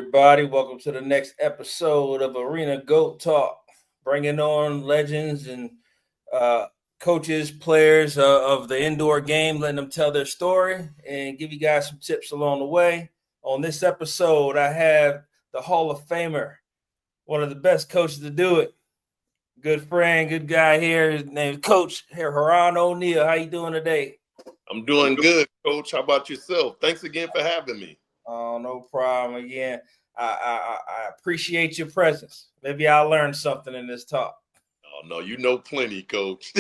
everybody? Welcome to the next episode of Arena Goat Talk, bringing on legends and uh, coaches, players of the indoor game, letting them tell their story and give you guys some tips along the way. On this episode, I have the Hall of Famer, one of the best coaches to do it. Good friend, good guy here. His name is Coach Heron O'Neal. How you doing today? I'm doing good, Coach. How about yourself? Thanks again for having me. Oh, no problem. Again, I appreciate your presence. Maybe I'll learn something in this talk. Oh no, you know plenty, Coach.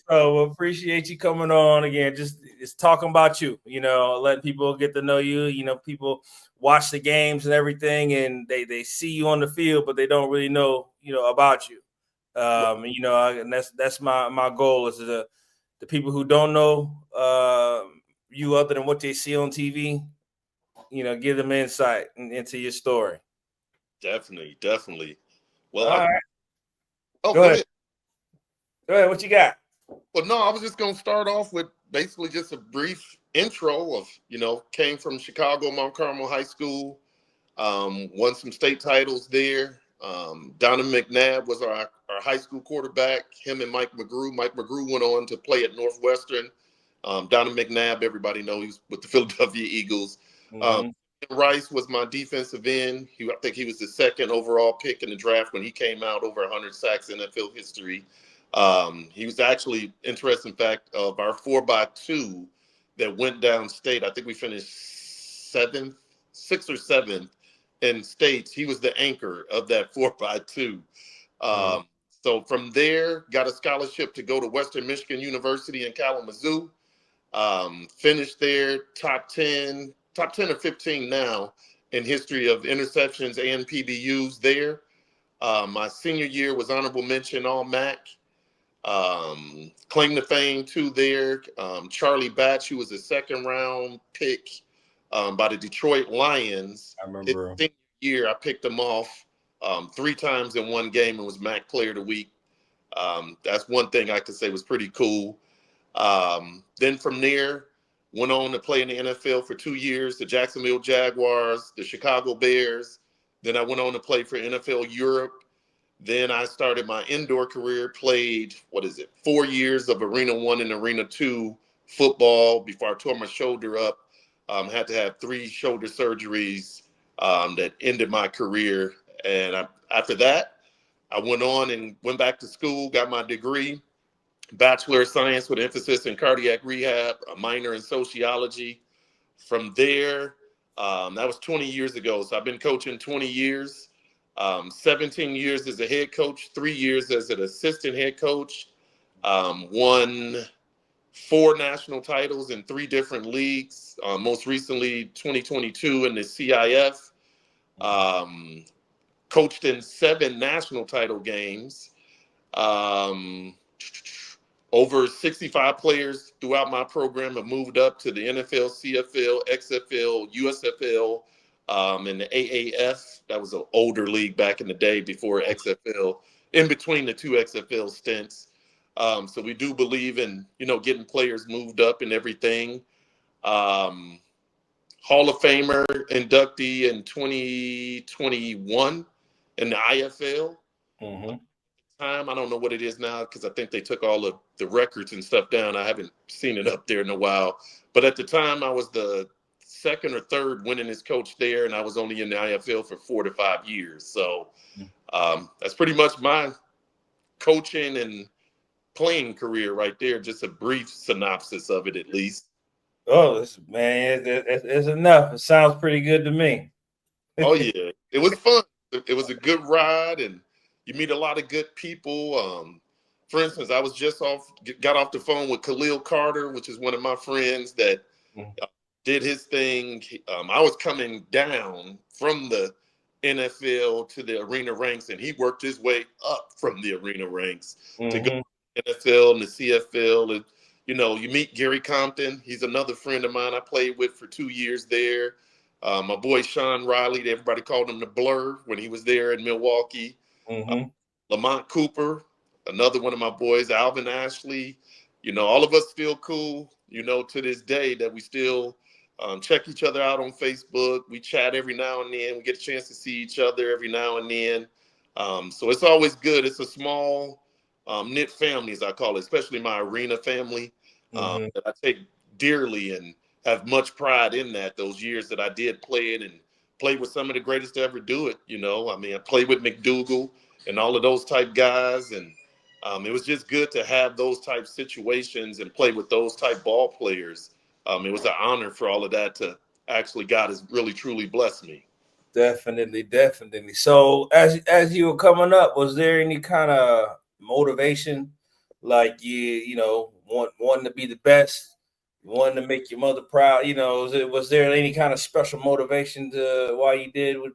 So appreciate you coming on again. Just talking about you, letting people get to know you. People watch the games and everything, and they see you on the field, but they don't really know about you. And that's my goal is the people who don't know you other than what they see on TV. Give them insight into your story. Definitely. Well, All right. oh, Go go ahead. ahead. Go ahead. What you got? Well, no, I was just gonna start off with basically just a brief intro of, came from Chicago, Mount Carmel High School, won some state titles there. Donovan McNabb was our high school quarterback. Him and Mike McGrew. Mike McGrew went on to play at Northwestern. Donovan McNabb, everybody knows he's with the Philadelphia Eagles. Mm-hmm. Rice was my defensive end. I think he was the second overall pick in the draft when he came out, over 100 sacks in NFL history. He was actually, interesting fact, of our 4x2 that went downstate. I think we finished sixth or seventh in states. He was the anchor of that 4x2. So from there, got a scholarship to go to Western Michigan University in Kalamazoo. Finished there, top 10 or 15 now in history of interceptions and PBUs there. My senior year was honorable mention All MAC. Claim to fame too there. Charlie Batch, who was a second round pick by the Detroit Lions. I remember. His senior year, I picked him off 3 times in one game and was MAC Player of the Week. That's one thing I could say was pretty cool. Then from there, went on to play in the NFL for 2 years, the Jacksonville Jaguars, the Chicago Bears. Then I went on to play for NFL Europe. Then I started my indoor career, played, 4 years of Arena 1 and Arena 2 football before I tore my shoulder up. Had to have 3 shoulder surgeries that ended my career. And after that, I went back to school, got my degree. Bachelor of Science with emphasis in cardiac rehab, a minor in sociology. From there, that was 20 years ago. So I've been coaching 20 years, 17 years as a head coach, 3 years as an assistant head coach, won 4 national titles in 3 different leagues, most recently 2022 in the CIF, coached in 7 national title games. Over 65 players throughout my program have moved up to the NFL, CFL, XFL, USFL, and the AAF. That was an older league back in the day before XFL, in between the 2 XFL stints. So we do believe in, getting players moved up and everything. Hall of Famer inductee in 2021 in the IFL. Mm-hmm. I don't know what it is now because I think they took all of the records and stuff down. I haven't seen it up there in a while. But at the time, I was the second or third winningest coach there, and I was only in the IFL for 4 to 5 years. So that's pretty much my coaching and playing career right there. Just a brief synopsis of it, at least. Oh, man, it's enough. It sounds pretty good to me. Oh, yeah. It was fun. It was a good ride, and you meet a lot of good people. For instance, I was got off the phone with Khalil Carter, which is one of my friends that did his thing. I was coming down from the NFL to the arena ranks, and he worked his way up from the arena ranks to go to the NFL and the CFL. And, you meet Gary Compton. He's another friend of mine I played with for 2 years there. My boy Sean Riley, everybody called him the Blur when he was there in Milwaukee. Lamont Cooper, another one of my boys, Alvin Ashley. All of us still cool, to this day that we still check each other out on Facebook. We chat every now and then. We get a chance to see each other every now and then. So it's always good. It's a small knit family, as I call it, especially my arena family, that I take dearly and have much pride in that. Those years that I did play it and played with some of the greatest to ever do it. I mean, I played with McDougal and all of those type guys, and it was just good to have those type situations and play with those type ball players. It was an honor for all of that to actually God has really truly blessed me. Definitely, definitely. So as you were coming up, was there any kind of motivation, like wanting to be the best, wanting to make your mother proud? Was there any kind of special motivation to why you did what?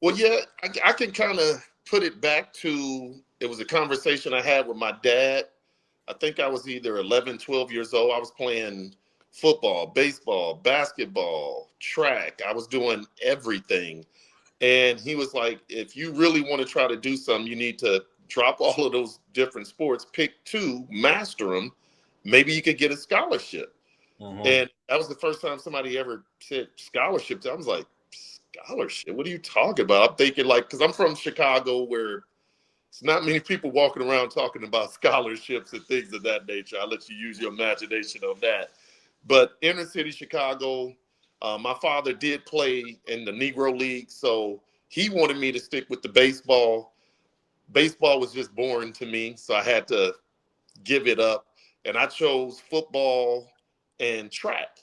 Well, yeah, I can kind of put it back to it was a conversation I had with my dad. I think I was either 11, 12 years old. I was playing football, baseball, basketball, track. I was doing everything. And he was like, if you really want to try to do something, you need to drop all of those different sports, pick two, master them. Maybe you could get a scholarship. Mm-hmm. And that was the first time somebody ever said scholarships. I was like, scholarship? What are you talking about? I'm thinking like, because I'm from Chicago where it's not many people walking around talking about scholarships and things of that nature. I'll let you use your imagination on that. But inner city Chicago, my father did play in the Negro League, so he wanted me to stick with the baseball. Baseball was just boring to me, so I had to give it up. And I chose football and track.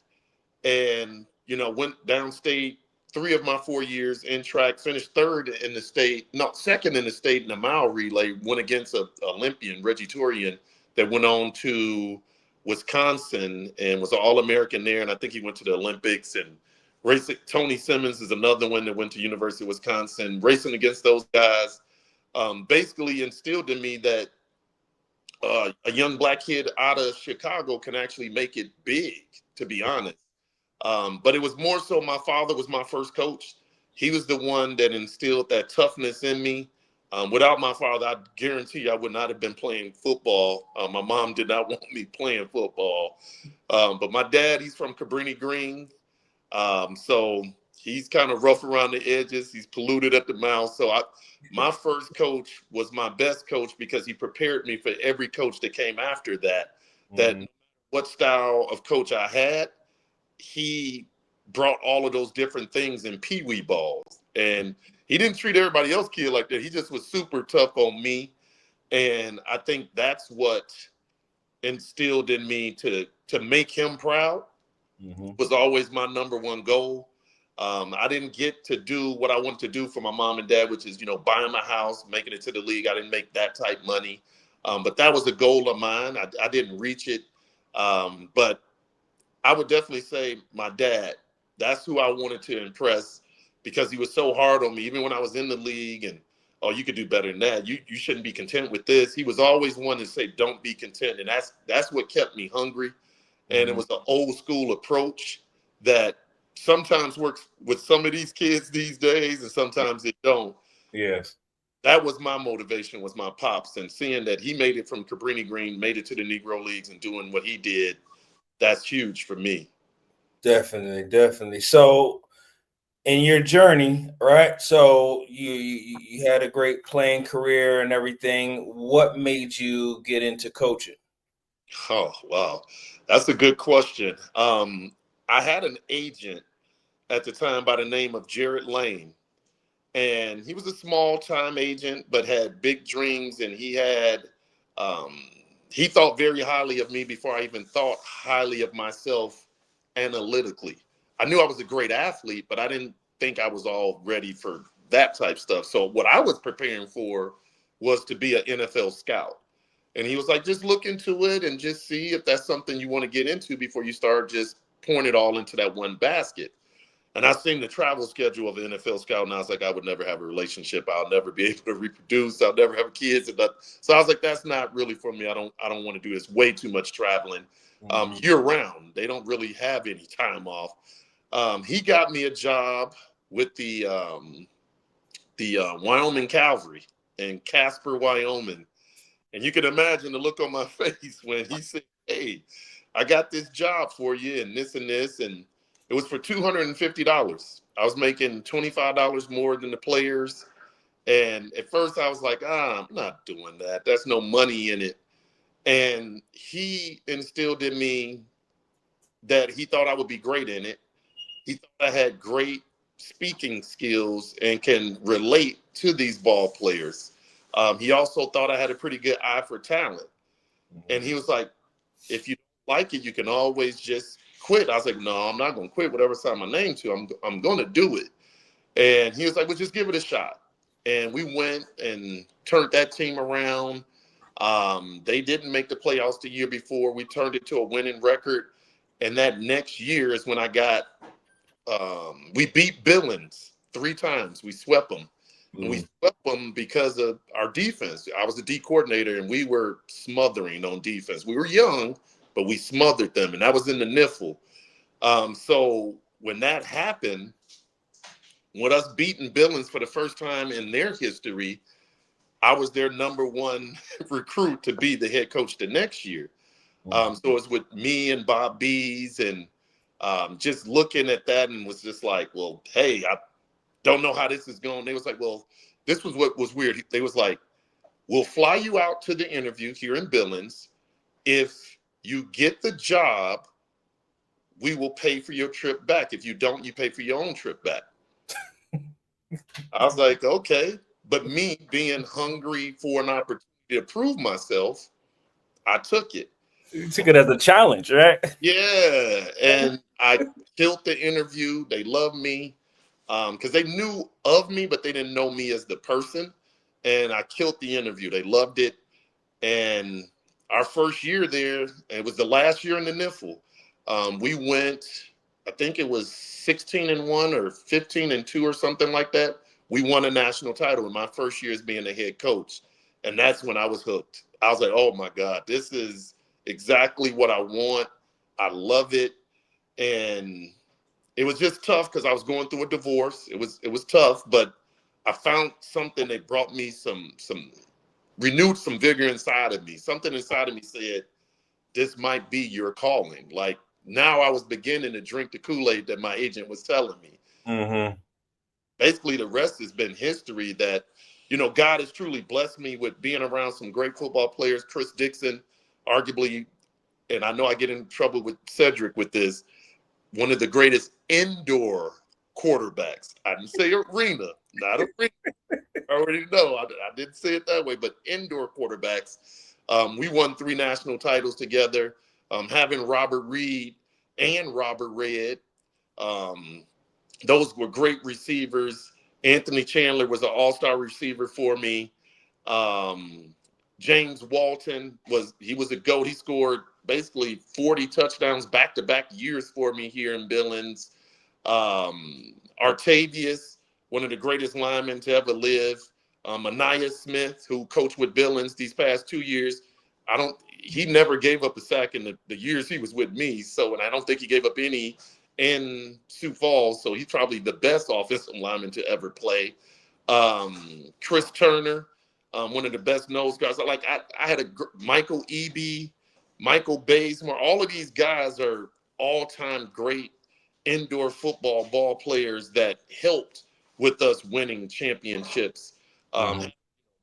And, went downstate 3 of my 4 years in track, finished third in the state, no, second in the state in the mile relay, went against a Olympian, Reggie Torian, that went on to Wisconsin and was an All-American there. And I think he went to the Olympics. And racing, Tony Simmons is another one that went to University of Wisconsin. Racing against those guys basically instilled in me that a young black kid out of Chicago can actually make it big, to be honest. But it was more so my father was my first coach. He was the one that instilled that toughness in me. Without my father, I guarantee you I would not have been playing football. My mom did not want me playing football. But my dad, he's from Cabrini Green. So he's kind of rough around the edges. He's polluted at the mouth. So my first coach was my best coach because he prepared me for every coach that came after that. That Mm-hmm. what style of coach I had, he brought all of those different things in pee-wee balls. And he didn't treat everybody else kid like that. He just was super tough on me. And I think that's what instilled in me to make him proud Mm-hmm. was always my number one goal. I didn't get to do what I wanted to do for my mom and dad, which is, buying my house, making it to the league. I didn't make that type money. But that was a goal of mine. I didn't reach it. But I would definitely say my dad, that's who I wanted to impress because he was so hard on me, even when I was in the league and, oh, you could do better than that. You shouldn't be content with this. He was always one to say, don't be content. And that's what kept me hungry. And it Mm-hmm. was an old school approach that sometimes works with some of these kids these days and sometimes it don't. Yes. That was my motivation, was my pops, and seeing that he made it from Cabrini Green, made it to the Negro Leagues and doing what he did, that's huge for me. Definitely, definitely. So in your journey, right? So you had a great playing career and everything. What made you get into coaching? Oh, wow. That's a good question. I had an agent at the time by the name of Jared Lane, and he was a small time agent, but had big dreams. And um, he thought very highly of me before I even thought highly of myself analytically. I knew I was a great athlete, but I didn't think I was all ready for that type stuff. So what I was preparing for was to be an NFL scout. And he was like, just look into it and just see if that's something you want to get into before you start just pouring it all into that one basket. And I seen the travel schedule of the NFL scout, and I was like, I would never have a relationship. I'll never be able to reproduce. I'll never have kids. So I was like, that's not really for me. I don't want to do this. Way too much traveling Mm-hmm. year round. They don't really have any time off. He got me a job with the Wyoming Cavalry in Casper, Wyoming. And you can imagine the look on my face when he said, hey, I got this job for you and this and this. And It was for $250. I was making $25 more than the players. And at first I was like, I'm not doing that. There's no money in it. And he instilled in me that he thought I would be great in it. He thought I had great speaking skills and can relate to these ball players. He also thought I had a pretty good eye for talent. And he was like, if you don't like it, you can always just quit. I was like, no, I'm not going to quit. Whatever sign my name to, I'm going to do it. And he was like, well, just give it a shot. And we went and turned that team around. They didn't make the playoffs the year before. We turned it to a winning record. And that next year is when I got, we beat Billings 3 times. We swept them. And we swept them because of our defense. I was the D coordinator, and we were smothering on defense. We were young, but we smothered them, and that was in the NIFL. So when that happened, with us beating Billings for the first time in their history, I was their number 1 recruit to be the head coach the next year. So it's with me and Bob Bees, and just looking at that and was just like, well, hey, I don't know how this is going. They was like, well, this was what was weird. They was like, we'll fly you out to the interview here in Billings. If you get the job, we will pay for your trip back. If you don't, you pay for your own trip back. I was like, okay. But me being hungry for an opportunity to prove myself, I took it. You took it as a challenge, right? Yeah. And I killed the interview. They loved me because they knew of me, but they didn't know me as the person. And I killed the interview. They loved it. And our first year there, it was the last year in the NIFL. We went, I think it was 16-1 or 15-2 or something like that. We won a national title in my first year as being the head coach. And that's when I was hooked. I was like, oh my God, this is exactly what I want. I love it. And it was just tough because I was going through a divorce. It was tough, but I found something that brought me some renewed some vigor inside of me. Something inside of me said, this might be your calling. Like, now I was beginning to drink the Kool-Aid that my agent was telling me. Mm-hmm. Basically, the rest has been history that, God has truly blessed me with being around some great football players. Chris Dixon, arguably, and I know I get in trouble with Cedric with this, one of the greatest indoor quarterbacks. I didn't say arena, not arena. I already know. I didn't say it that way, but indoor quarterbacks. We won 3 national titles together. Having Robert Reed and Robert Red, those were great receivers. Anthony Chandler was an all-star receiver for me. James Walton was a GOAT. He scored basically 40 touchdowns back-to-back years for me here in Billings. Artavius, one of the greatest linemen to ever live. Anaya Smith, who coached with Billings these past 2 years. He never gave up a sack in the years he was with me. So, and I don't think he gave up any in Sioux Falls. So he's probably the best offensive lineman to ever play. Chris Turner, one of the best nose guards. I had Michael Eby, Michael Bazemore. All of these guys are all-time great indoor football ball players that helped with us winning championships.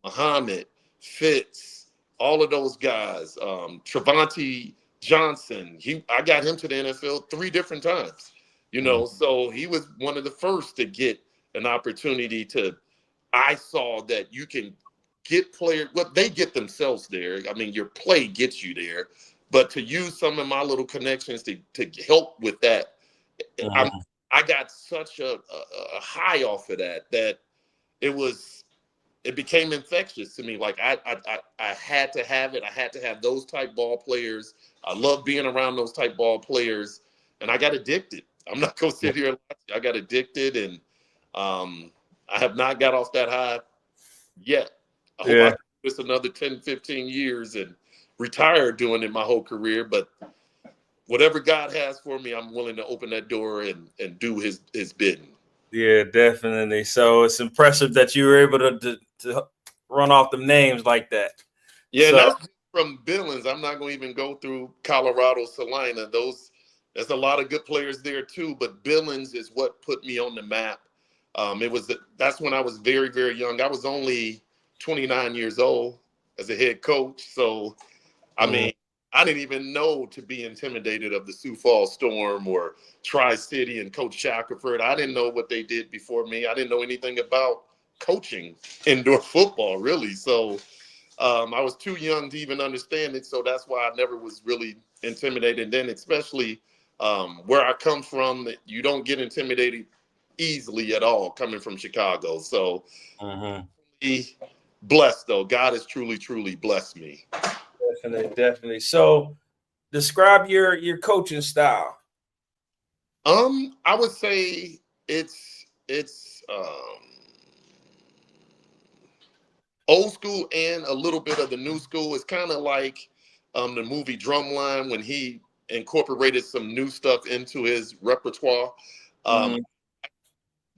Muhammad, Fitz, all of those guys. Trevante Johnson, I got him to the NFL 3 different times. So he was one of the first to get an opportunity I saw that you can get players, well, they get themselves there. I mean, your play gets you there, but to use some of my little connections to help with that, I got such a high off of that it became infectious to me. Like I had to have it. I had to have those type ball players. I love being around those type ball players, and I got addicted. I'm not gonna sit here and lie. I got addicted, and I have not got off that high yet. I hope I do this another 10, 15 years and retire doing it my whole career. But whatever God has for me, I'm willing to open that door and do his bidding. Yeah, definitely. So it's impressive that you were able to run off them names like that. Yeah, so, and that's from Billings. I'm not going to even go through Colorado, Salina. Those There's a lot of good players there too, but Billings is what put me on the map. That's when I was very, very young. I was only 29 years old as a head coach. So, I mean, I didn't even know to be intimidated of the Sioux Falls Storm or Tri-City and Coach Shackelford. I didn't know what they did before me. I didn't know anything about coaching indoor football, really. So I was too young to even understand it. So that's why I never was really intimidated. And then especially where I come from, you don't get intimidated easily at all coming from Chicago. So blessed, though. God has truly, truly blessed me. Definitely, definitely. So describe your coaching style. I would say it's old school and a little bit of the new school. It's kind of like the movie Drumline when he incorporated some new stuff into his repertoire. Um,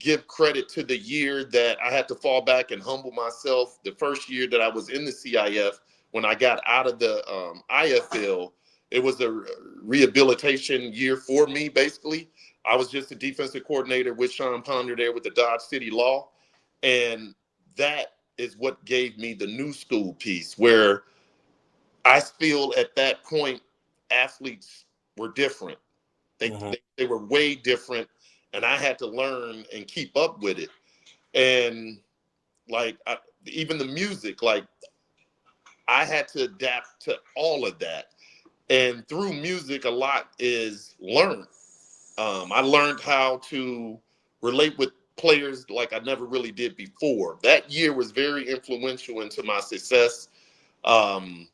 give credit to the year that I had to fall back and humble myself. The first year that I was in the CIF, when I got out of the IFL, it was a rehabilitation year for me, basically. I was just a defensive coordinator with Sean Ponder there with the Dodge City Law. And that is what gave me the new school piece, where I feel at that point athletes were different. They were way different, and I had to learn and keep up with it. And like even the music, like I had to adapt to all of that. And through music, a lot is learned. I learned how to relate with players like I never really did before. That year was very influential into my success um,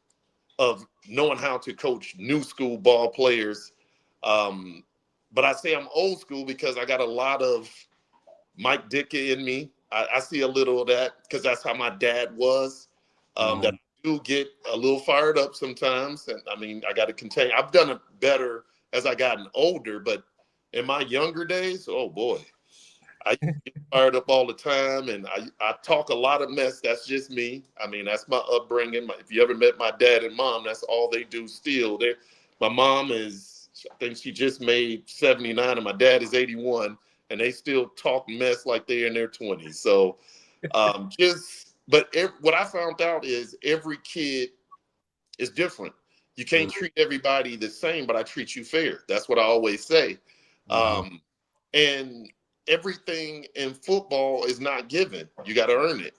of knowing how to coach new school ball players. But I say I'm old school because I got a lot of Mike Dickey in me. I see a little of that because that's how my dad was. That I do get a little fired up sometimes, and I mean I got to contain. I've done it better as I gotten older, but in my younger days, oh boy, I get fired up all the time, and I talk a lot of mess. That's just me. I mean, that's my upbringing. If you ever met my dad and mom, that's all they do still. My mom is, I think she just made 79, and my dad is 81, and they still talk mess like they're in their 20s. So what I found out is every kid is different. You can't treat everybody the same, but I treat you fair. That's what I always say. And everything in football is not given. You got to earn it.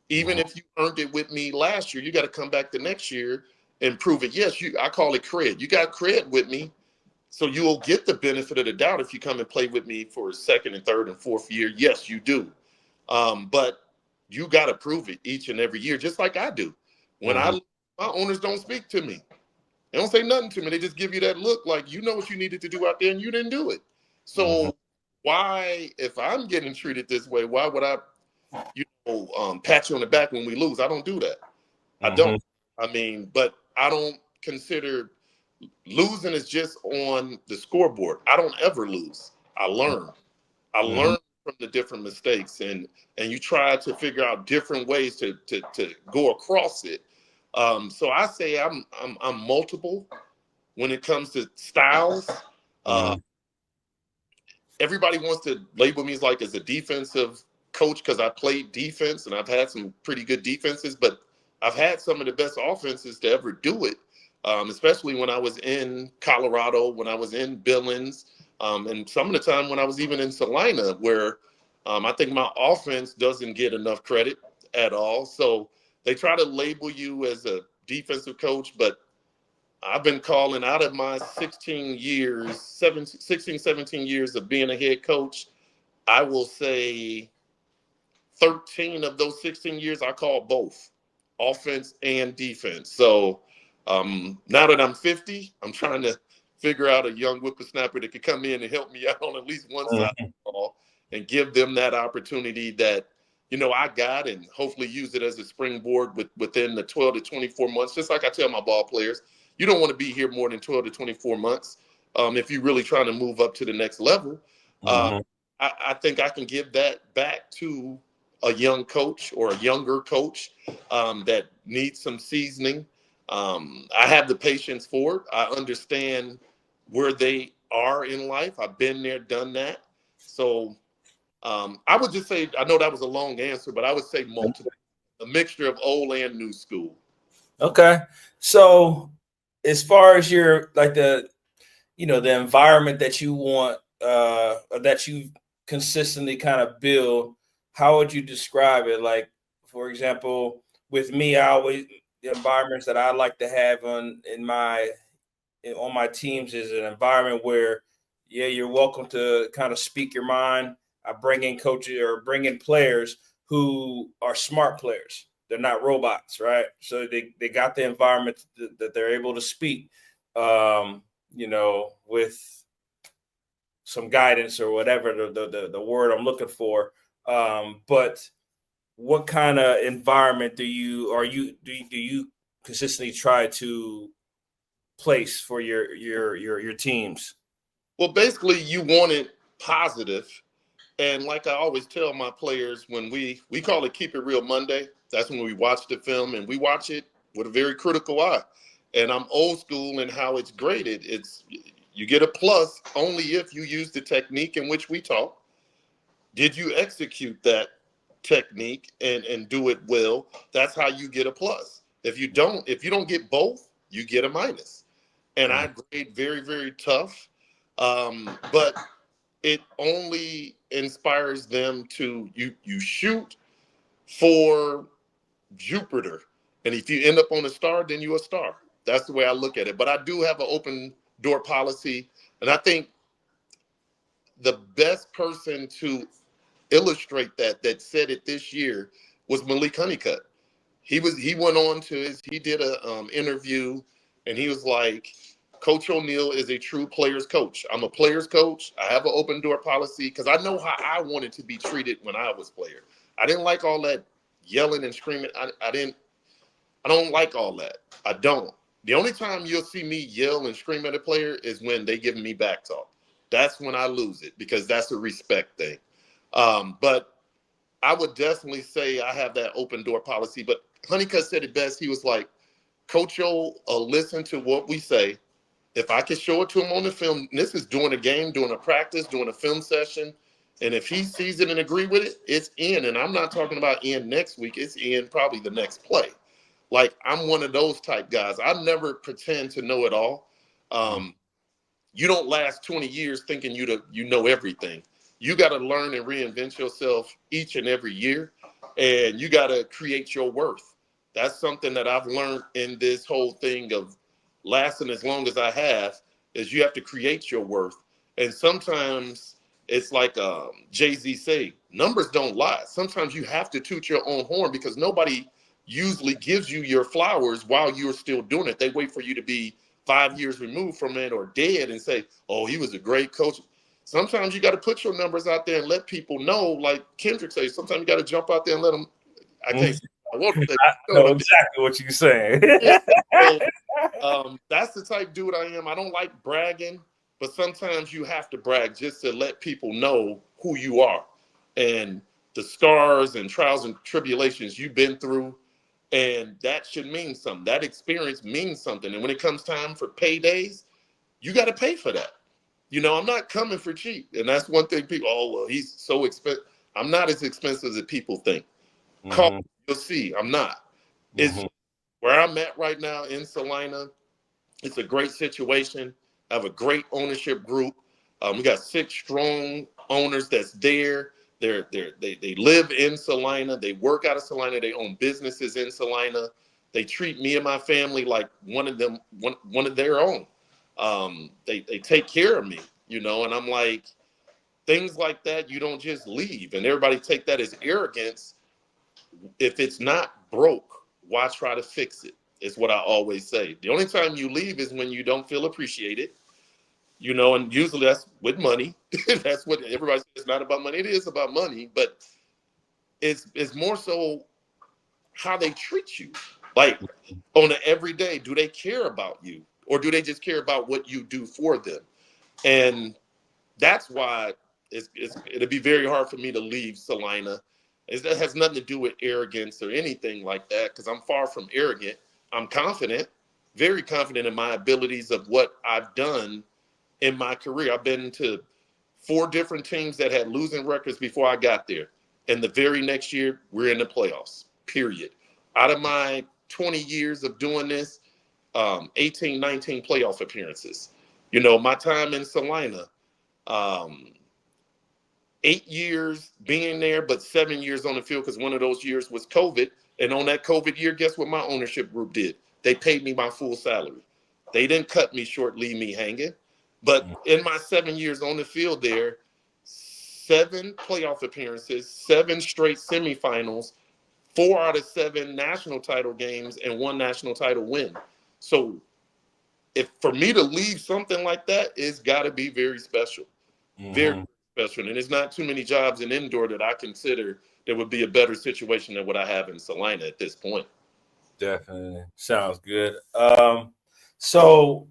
Even if you earned it with me last year, you got to come back the next year and prove it. Yes, I call it cred. You got cred with me, so you will get the benefit of the doubt if you come and play with me for a second and third and fourth year. Yes, you do. But you got to prove it each and every year, just like I do. When my owners don't speak to me, they don't say nothing to me. They just give you that look like you know what you needed to do out there and you didn't do it. So why, if I'm getting treated this way, why would I, pat you on the back when we lose? I don't do that. I don't. I mean, but I don't consider losing is just on the scoreboard. I don't ever lose. I learn. I learn from the different mistakes, and you try to figure out different ways to go across it. So I say I'm multiple when it comes to styles. Everybody wants to label me as a defensive coach because I played defense and I've had some pretty good defenses, but I've had some of the best offenses to ever do it. Especially when I was in Colorado, when I was in Billings, and some of the time when I was even in Salina, where I think my offense doesn't get enough credit at all. So they try to label you as a defensive coach, but I've been calling out of my 16, 17 years of being a head coach. I will say 13 of those 16 years, I called both offense and defense. So now that I'm 50, I'm trying to figure out a young whippersnapper that could come in and help me out on at least one side of the ball and give them that opportunity that, I got, and hopefully use it as a springboard within the 12 to 24 months. Just like I tell my ball players, you don't want to be here more than 12 to 24 months if you're really trying to move up to the next level. I think I can give that back to a young coach or a younger coach that needs some seasoning. I have the patience for it. I understand where they are in life. I've been there, done that. So I would just say, I know that was a long answer, but I would say multiple, a mixture of old and new school. Okay. So as far as your like the environment that you want that you consistently kind of build, how would you describe it? Like, for example, with me, I always the environments that I like to have on my teams is an environment where, yeah, you're welcome to kind of speak your mind. I bring in coaches or bring in players who are smart players. They're not robots, right? So they got the environment that they're able to speak, with some guidance or whatever the word I'm looking for. But what kind of environment do you consistently try to place for your teams? Well, basically, you want it positive. And like I always tell my players, when we call it Keep It Real Monday, that's when we watch the film and we watch it with a very critical eye. And I'm old school in how it's graded. It's you get a plus only if you use the technique in which we taught. Did you execute that technique and do it well? That's how you get a plus. If you don't get both, you get a minus. And I grade very, very tough. But it only inspires them to you shoot for Jupiter. And if you end up on a star, then you're a star. That's the way I look at it. But I do have an open door policy. And I think the best person to illustrate that said it this year was Malik Honeycutt. He went on to he did a interview and he was like, Coach O'Neal is a true player's coach. I'm a player's coach. I have an open door policy because I know how I wanted to be treated when I was player. I didn't like all that yelling and screaming. I don't like all that. I don't. The only time you'll see me yell and scream at a player is when they give me back talk. That's when I lose it because that's a respect thing. But I would definitely say I have that open door policy. But Honeycutt said it best. He was like, Coach O, listen to what we say. If I can show it to him on the film, this is doing a game, doing a practice, doing a film session. And if he sees it and agree with it, it's in. And I'm not talking about in next week. It's in probably the next play. Like I'm one of those type guys. I never pretend to know it all. You don't last 20 years thinking you know everything. You got to learn and reinvent yourself each and every year, and you got to create your worth. That's something that I've learned in this whole thing of lasting as long as I have. Is you have to create your worth, and sometimes it's like Jay-Z say, numbers don't lie. Sometimes you have to toot your own horn because nobody usually gives you your flowers while you're still doing it. They wait for you to be 5 years removed from it or dead and say, oh, he was a great coach. Sometimes you got to put your numbers out there and let people know, like Kendrick says, sometimes you got to jump out there and let them, I can't say I want to I know exactly what you're saying. yeah. So that's the type dude I am. I don't like bragging, but sometimes you have to brag just to let people know who you are and the scars and trials and tribulations you've been through. And that should mean something. That experience means something. And when it comes time for paydays, you got to pay for that. I'm not coming for cheap. And that's one thing people, oh, well, he's so expensive. I'm not as expensive as people think. Call, you'll see, I'm not. It's where I'm at right now in Salina. It's a great situation. I have a great ownership group. We got 6 strong owners that's there. They live in Salina. They work out of Salina. They own businesses in Salina. They treat me and my family like one of their own. They take care of me, and I'm like, things like that, you don't just leave. And everybody take that as arrogance. If it's not broke, why try to fix it? Is what I always say. The only time you leave is when you don't feel appreciated, and usually that's with money. That's what everybody says. It's not about money. It is about money, but it's more so how they treat you. Like on an everyday, do they care about you? Or do they just care about what you do for them? And that's why it'll be very hard for me to leave Salina. That has nothing to do with arrogance or anything like that, because I'm far from arrogant. I'm confident, very confident in my abilities of what I've done in my career. I've been to 4 different teams that had losing records before I got there. And the very next year, we're in the playoffs, period. Out of my 20 years of doing this, 18, 19 playoff appearances. You know, my time in Salina, um, 8 years being there, but 7 years on the field because one of those years was COVID. And on that COVID year, guess what my ownership group did? They paid me my full salary. They didn't cut me short, leave me hanging. But in my 7 years on the field there, 7 playoff appearances, 7 straight semifinals, 4 out of 7 national title games, and 1 national title win. So if for me to leave something like that, it's got to be very special. Very special. And there's not too many jobs in indoor that I consider that would be a better situation than what I have in Salina at this point. Definitely. Sounds good. So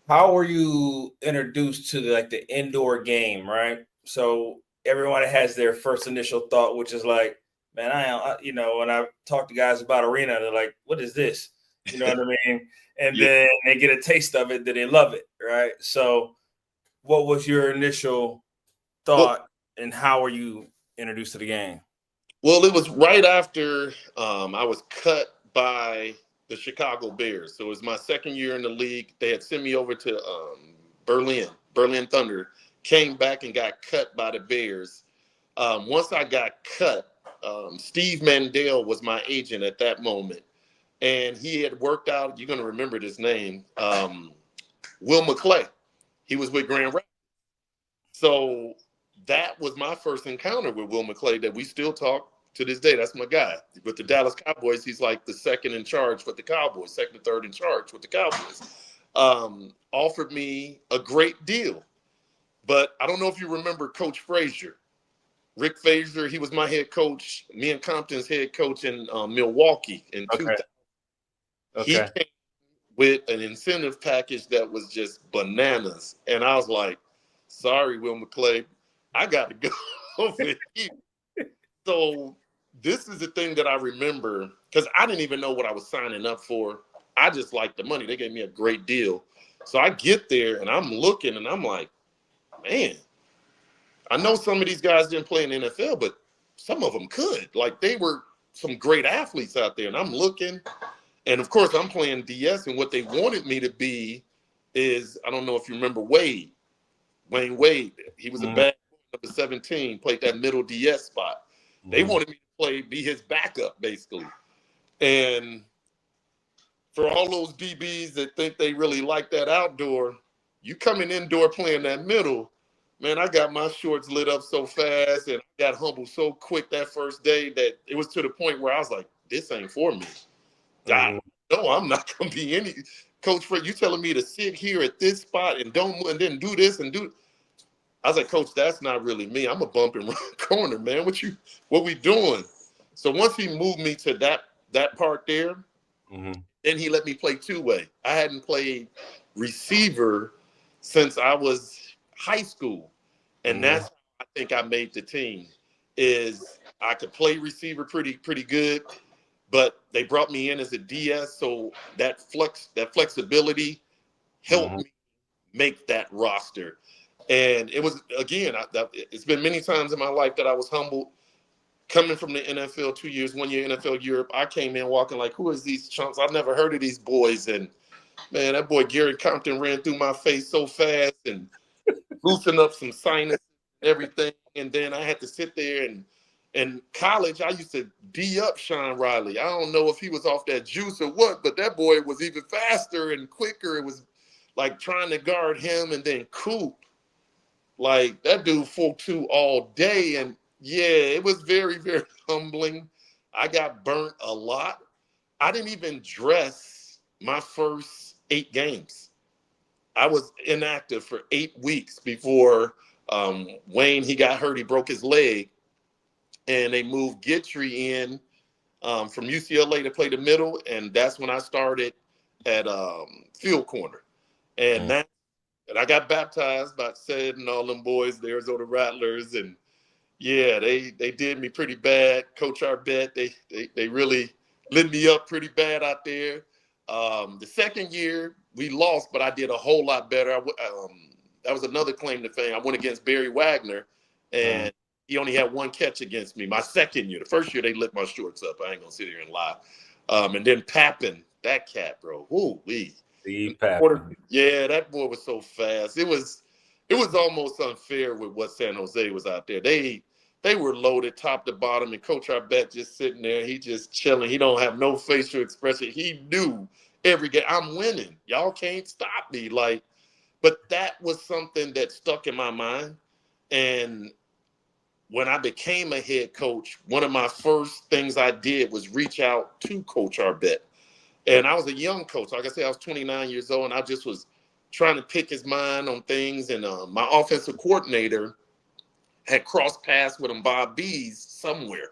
how were you introduced to the indoor game, right? So everyone has their first initial thought, which is like, man, when I talk to guys about arena, they're like, what is this? You know what I mean? And Yeah. then they get a taste of it, that they love it, right? So what was your initial thought, and how were you introduced to the game? Well, it was right after I was cut by the Chicago Bears. So it was my second year in the league. They had sent me over to Berlin Thunder, came back and got cut by the Bears. Once I got cut, Steve Mandel was my agent at that moment. And he had worked out, you're going to remember this name, Will McClay. He was with Grand Rapids. So that was my first encounter with Will McClay that we still talk to this day. That's my guy. With the Dallas Cowboys, he's like the second in charge with the Cowboys, second or third in charge with the Cowboys. Offered me a great deal. But I don't know if you remember Coach Frazier. Rick Frazier, he was my head coach, me and Compton's head coach in Milwaukee in 2000. He came with an incentive package that was just bananas. And I was like, sorry, Will McClay, I got to go over here. So this is the thing that I remember, because I didn't even know what I was signing up for. I just liked the money. They gave me a great deal. So I get there and I'm looking and I'm like, man, I know some of these guys didn't play in the NFL, but some of them could. Like, they were some great athletes out there. And I'm looking, and of course I'm playing DS, and what they wanted me to be is, I don't know if you remember Wayne Wade. He was a bad number 17, played that middle DS spot. They wanted me to be his backup, basically. And for all those DBs that think they really like that outdoor, you coming indoor playing that middle, man, I got my shorts lit up so fast and I got humbled so quick that first day that it was to the point where I was like, this ain't for me. No, I'm not going to be any Coach Fred. You telling me to sit here at this spot and then do this and do. I was like, Coach, that's not really me. I'm a bump and run corner, man. What we doing? So once he moved me to that part there, then he let me play two-way. I hadn't played receiver since I was high school. And that's how I think I made the team, is I could play receiver pretty good, but they brought me in as a DS, so that flexibility helped me make that roster. And it was, again, it's been many times in my life that I was humbled. Coming from the NFL 2 years, 1 year NFL Europe, I came in walking like, who is these chunks? I've never heard of these boys. And man, that boy Gary Compton ran through my face so fast and loosened up some sinus and everything. And then I had to sit there, and in college, I used to D up Sean Riley. I don't know if he was off that juice or what, but that boy was even faster and quicker. It was like trying to guard him, and then Coop. Like, that dude 4'2" all day. And yeah, it was very, very humbling. I got burnt a lot. I didn't even dress my first 8 games. I was inactive for 8 weeks before Wayne, he got hurt. He broke his leg. And they moved Gitry in from UCLA to play the middle. And that's when I started at field corner. And I got baptized by Sid and all them boys, the Arizona Rattlers, and yeah, they did me pretty bad. Coach Arbet, they really lit me up pretty bad out there. The second year we lost, but I did a whole lot better. That was another claim to fame. I went against Barry Wagner, and he only had one catch against me. My second year, the first year they lit my shorts up. I ain't gonna sit here and lie. And then Pappin, that cat, bro. Ooh wee. Yeah, that boy was so fast. It was almost unfair with what San Jose was out there. They were loaded top to bottom, and Coach Arbet just sitting there. He just chilling. He don't have no facial expression. He knew every game I'm winning. Y'all can't stop me. Like, but that was something that stuck in my mind. And when I became a head coach, one of my first things I did was reach out to Coach Arbet. And I was a young coach. Like I said, I was 29 years old, and I just was trying to pick his mind on things. And my offensive coordinator had crossed paths with him, Bob Bees, somewhere.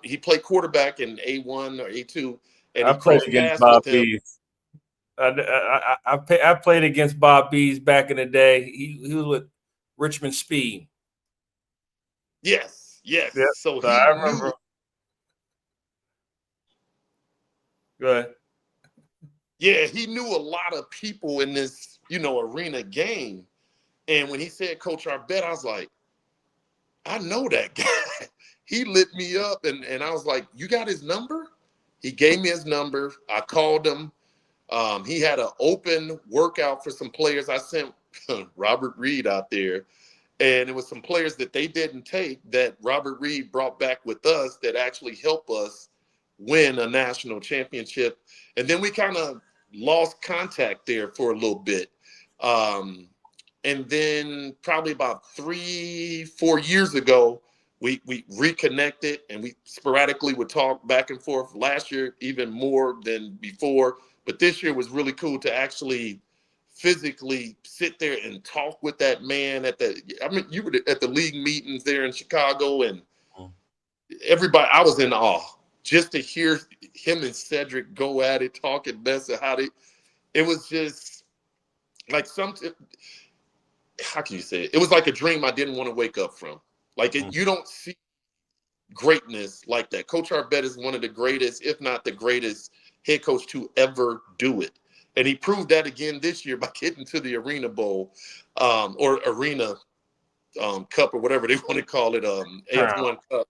He played quarterback in A1 or A2, and I he played crossed against paths Bob with him. Bees. I played against Bob Bees back in the day. He was with Richmond Speed. Yes. Yep. So he I knew. remember. Go ahead. Yeah, he knew a lot of people in this, arena game. And when he said Coach Arbet, I was like, I know that guy. He lit me up, and I was like, you got his number? He gave me his number. I called him. He had an open workout for some players. I sent Robert Reed out there, and it was some players that they didn't take that Robert Reed brought back with us that actually helped us win a national championship. And then we kind of lost contact there for a little bit. And then probably about 3-4 years ago, we reconnected, and we sporadically would talk back and forth. Last year, even more than before. But this year was really cool to actually physically sit there and talk with that man you were at the league meetings there in Chicago, and everybody, I was in awe just to hear him and Cedric go at it, talking mess of it was just like how can you say it? It was like a dream I didn't want to wake up from. Like you don't see greatness like that. Coach Arbet is one of the greatest, if not the greatest, head coach to ever do it. And he proved that again this year by getting to the Arena Bowl, or Arena Cup, or whatever they want to call it, AF1 Cup.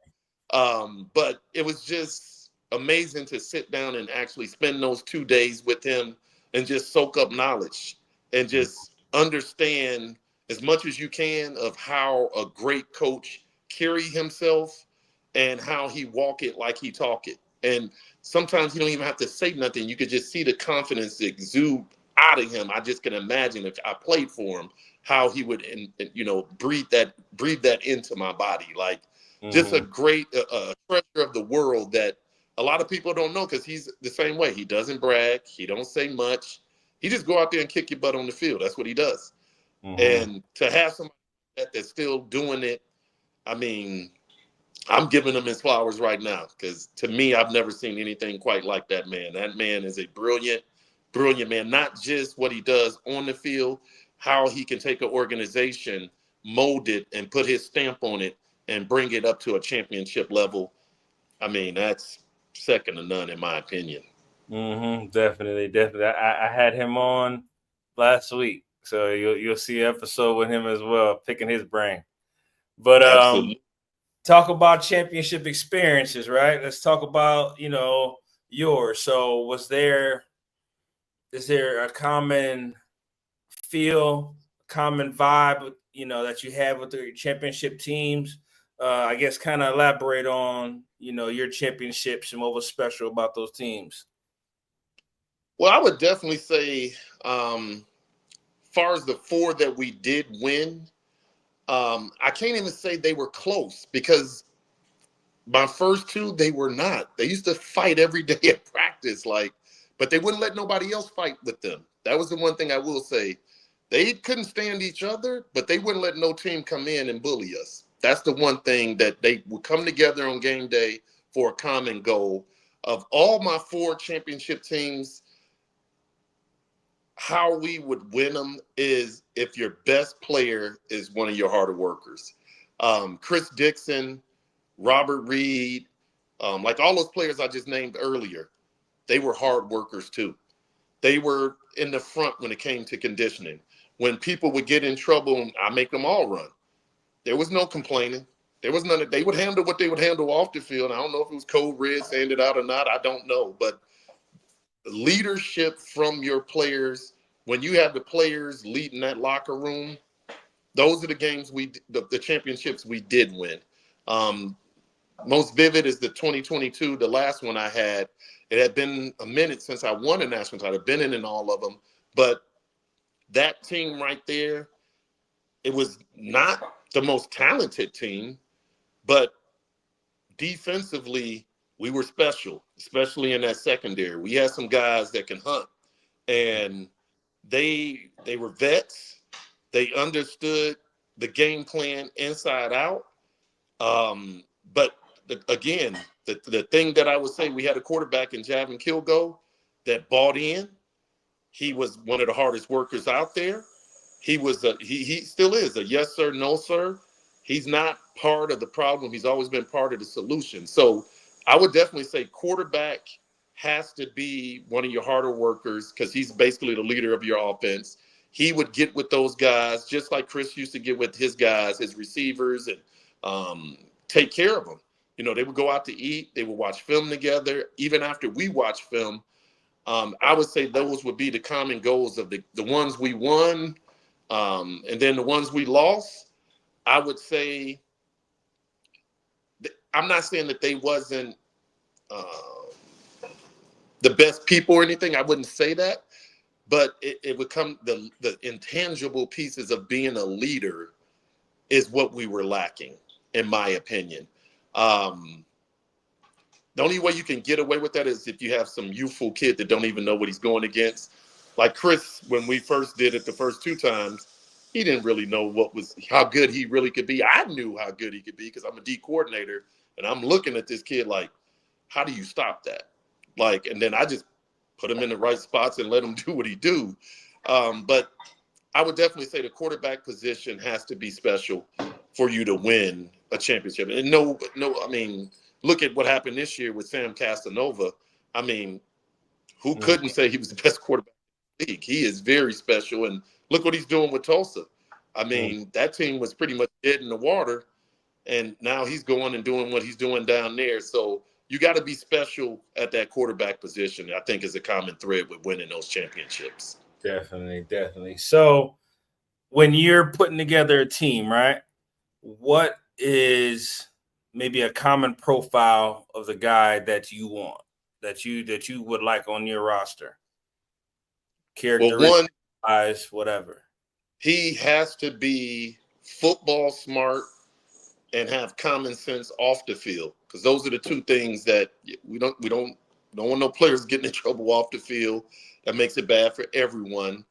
But it was just amazing to sit down and actually spend those 2 days with him and just soak up knowledge and just understand as much as you can of how a great coach carry himself and how he walk it like he talk it. And sometimes you don't even have to say nothing. You could just see the confidence exude out of him. I just can imagine if I played for him, how he would, breathe that into my body. Like, just a great treasure of the world that a lot of people don't know, because he's the same way. He doesn't brag. He don't say much. He just go out there and kick your butt on the field. That's what he does. And to have somebody that's still doing it, I mean, I'm giving him his flowers right now, because to me, I've never seen anything quite like that man. That man is a brilliant, brilliant man. Not just what he does on the field, how he can take an organization, mold it, and put his stamp on it and bring it up to a championship level. I mean, that's second to none, in my opinion. Definitely. I had him on last week, so you'll see an episode with him as well, picking his brain. But Absolutely. Talk about championship experiences, right? Let's talk about yours. So, is there a common feel, common vibe, that you have with the championship teams? I guess kind of elaborate on your championships and what was special about those teams. Well, I would definitely say, far as the 4 that we did win, I can't even say they were close, because my first 2, they were not. They used to fight every day at practice, but they wouldn't let nobody else fight with them. That was the one thing I will say. They couldn't stand each other, but they wouldn't let no team come in and bully us. That's the one thing, that they would come together on game day for a common goal. Of all my 4 championship teams, how we would win them is if your best player is one of your harder workers. Chris Dixon, Robert Reed, like all those players I just named earlier, they were hard workers too. They were in the front when it came to conditioning. When people would get in trouble, I make them all run. There was no complaining. There was none. They would handle what they would handle off the field. I don't know if it was code red, sanded out or not. I don't know. But leadership from your players, when you have the players leading that locker room, those are the games the championships we did win. Um, Most vivid is the 2022, the last one I had. It had been a minute since I won a national title. I've been in all of them, but that team right there, it was not the most talented team, but defensively we were special, especially in that secondary. We had some guys that can hunt, and they were vets. They understood the game plan inside out. But again, the thing that I would say, we had a quarterback in Javin Kilgo that bought in. He was one of the hardest workers out there. He still is a yes sir, no sir. He's not part of the problem. He's always been part of the solution. So I would definitely say quarterback has to be one of your harder workers because he's basically the leader of your offense. He would get with those guys just like Chris used to get with his guys, his receivers, and take care of them. You know, they would go out to eat. They would watch film together. Even after we watch film, I would say those would be the common goals of the ones we won, and then the ones we lost. I would say, I'm not saying that they wasn't the best people or anything. I wouldn't say that, but it would come, the intangible pieces of being a leader is what we were lacking, in my opinion. The only way you can get away with that is if you have some youthful kid that don't even know what he's going against. Like Chris, when we first did it the first two times, he didn't really know how good he really could be. I knew how good he could be because I'm a D coordinator, and I'm looking at this kid like, how do you stop that? Like, and then I just put him in the right spots and let him do what he do. But I would definitely say the quarterback position has to be special for you to win a championship. And I mean, look at what happened this year with Sam Casanova. I mean, who couldn't say he was the best quarterback in the league? He is very special. And look what he's doing with Tulsa. I mean, that team was pretty much dead in the water. And now he's going and doing what he's doing down there. So you got to be special at that quarterback position, I think, is a common thread with winning those championships. Definitely, definitely. So when you're putting together a team, right, what is maybe a common profile of the guy that you want, that you would like on your roster? Characteristics, whatever. He has to be football smart and have common sense off the field, because those are the two things that we don't want no players getting in trouble off the field. That makes it bad for everyone.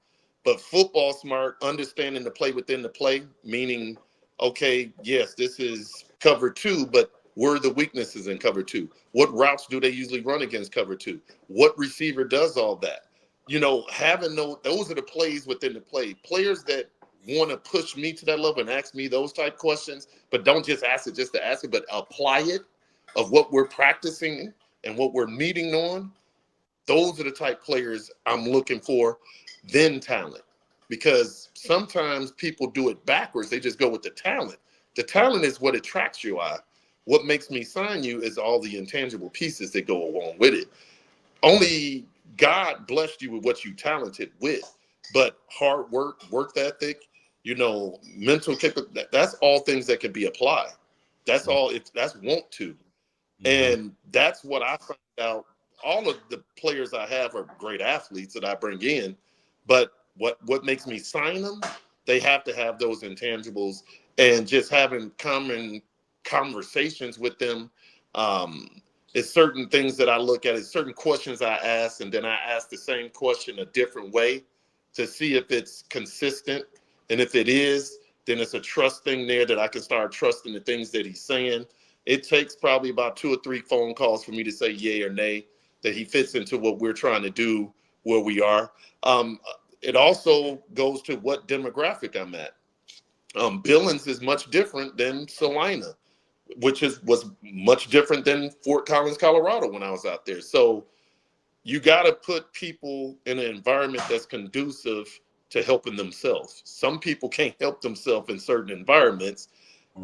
But football smart, understanding the play within the play, meaning, okay, yes, this is cover two, but where are the weaknesses in cover two? What routes do they usually run against cover two? What receiver does all that? You know, having those are the plays within the play. Players that want to push me to that level and ask me those type questions, but don't just ask it just to ask it, but apply it of what we're practicing and what we're meeting on. Those are the type players I'm looking for, then talent. Because sometimes people do it backwards. They just go with the talent. The talent is what attracts your eye. What makes me sign you is all the intangible pieces that go along with it. Only God blessed you with what you talented with, but hard work, work ethic, mental capability, that's all things that can be applied. That's all. That's want to. And that's what I found out. All of the players I have are great athletes that I bring in, but what makes me sign them, they have to have those intangibles, and just having common conversations with them. It's certain things that I look at, it's certain questions I ask, and then I ask the same question a different way to see if it's consistent. And if it is, then it's a trust thing there that I can start trusting the things that he's saying. It takes probably about 2 or 3 phone calls for me to say yay or nay that he fits into what we're trying to do where we are. It also goes to what demographic I'm at. Billings is much different than Salina, which was much different than Fort Collins, Colorado when I was out there. So, you got to put people in an environment that's conducive to helping themselves. Some people can't help themselves in certain environments,